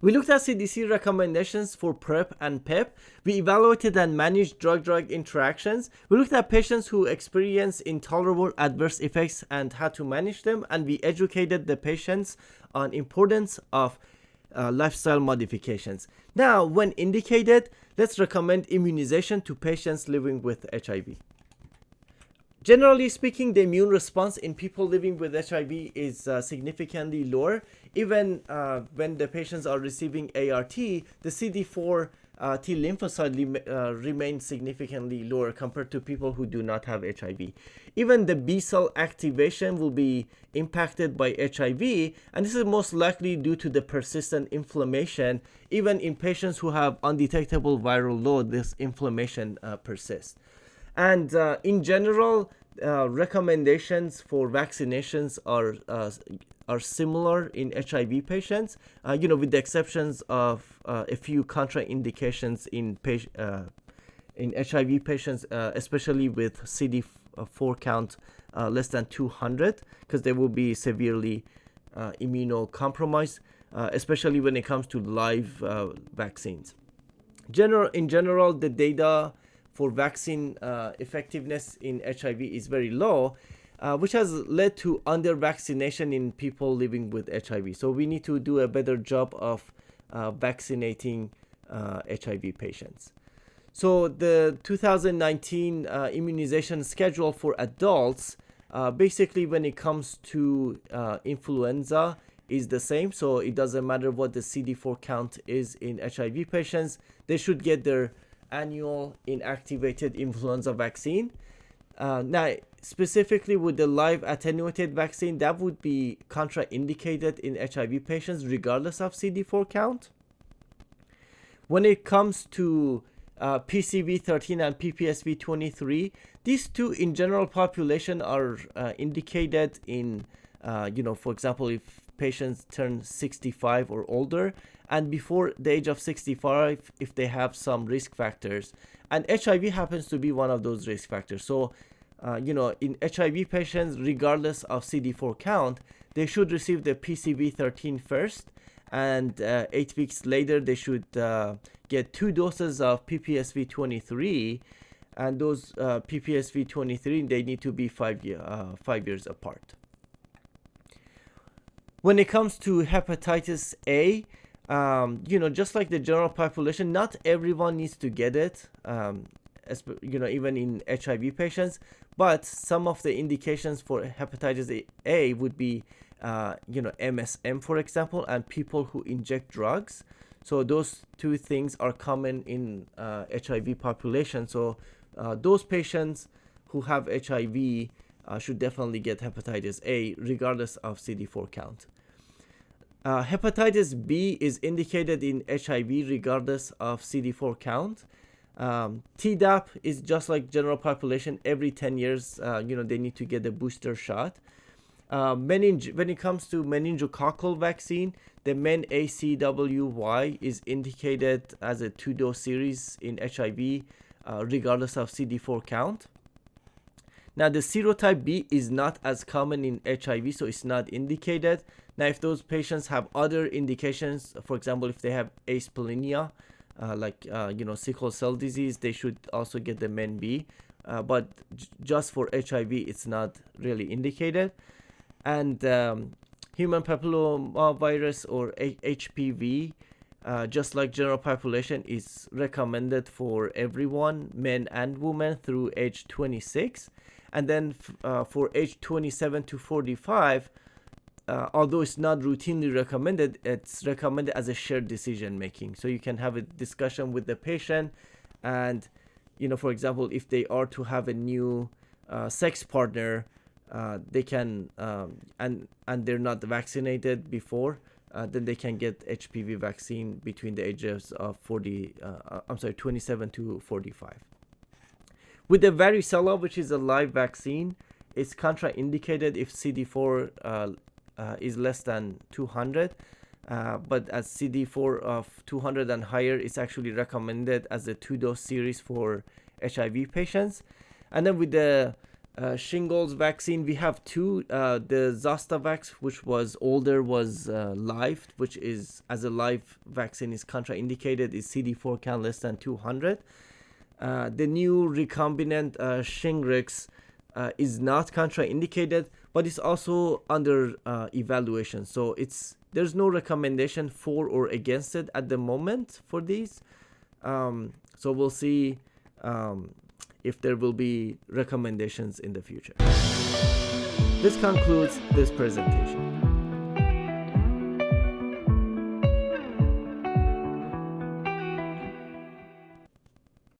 We looked at CDC recommendations for PrEP and PEP. We evaluated and managed drug-drug interactions. We looked at patients who experience intolerable adverse effects and how to manage them. And we educated the patients on importance of lifestyle modifications. Now, when indicated, let's recommend immunization to patients living with HIV. Generally speaking, the immune response in people living with HIV is significantly lower. Even when the patients are receiving ART, the CD4 T lymphocyte remains significantly lower compared to people who do not have HIV. Even the B cell activation will be impacted by HIV, and this is most likely due to the persistent inflammation. Even in patients who have undetectable viral load, this inflammation persists. And in general, recommendations for vaccinations are similar in HIV patients, with the exceptions of a few contraindications in HIV patients, especially with CD4 count less than 200, because they will be severely immunocompromised, especially when it comes to live vaccines. In general, the data for vaccine effectiveness in HIV is very low, which has led to under-vaccination in people living with HIV. So we need to do a better job of vaccinating HIV patients. So the 2019 immunization schedule for adults, basically when it comes to influenza, is the same. So it doesn't matter what the CD4 count is in HIV patients. They should get their annual inactivated influenza vaccine. Now, specifically with the live attenuated vaccine, that would be contraindicated in HIV patients regardless of CD4 count. When it comes to PCV13 and PPSV23, these two in general population are indicated in, for example, if patients turn 65 or older, and before the age of 65 if they have some risk factors. And HIV happens to be one of those risk factors. So, in HIV patients, regardless of CD4 count, they should receive the PCV13 first, and 8 weeks later they should get 2 doses of PPSV23, and those PPSV23, they need to be 5 years apart. When it comes to hepatitis A, just like the general population, not everyone needs to get it, even in HIV patients, but some of the indications for hepatitis A would be, MSM, for example, and people who inject drugs. So those two things are common in HIV population. So those patients who have HIV should definitely get hepatitis A regardless of CD4 count. Hepatitis B is indicated in HIV regardless of CD4 count. Tdap is just like general population. Every 10 years, they need to get a booster shot. When it comes to meningococcal vaccine, the MenACWY is indicated as a 2-dose series in HIV, regardless of CD4 count. Now, the serotype B is not as common in HIV, so it's not indicated. Now, if those patients have other indications, for example, if they have asplenia, sickle cell disease, they should also get the MenB. But just for HIV, it's not really indicated. And human papillomavirus or HPV, just like general population, is recommended for everyone, men and women, through age 26. And then for age 27 to 45, although it's not routinely recommended, it's recommended as a shared decision making. So you can have a discussion with the patient, and for example, if they are to have a new sex partner, they can and they're not vaccinated before, then they can get HPV vaccine between the ages of 27 to 45. With the varicella, which is a live vaccine, it's contraindicated if CD4 is less than 200, but as CD4 of 200 and higher, it's actually recommended as a 2-dose series for HIV patients. And then with the Shingles vaccine, we have two. The Zostavax, which was older, was live, which is as a live vaccine is contraindicated, is CD4 count less than 200. The new recombinant Shingrix is not contraindicated, but it's also under evaluation. So there's no recommendation for or against it at the moment for these. So we'll see if there will be recommendations in the future. This concludes this presentation.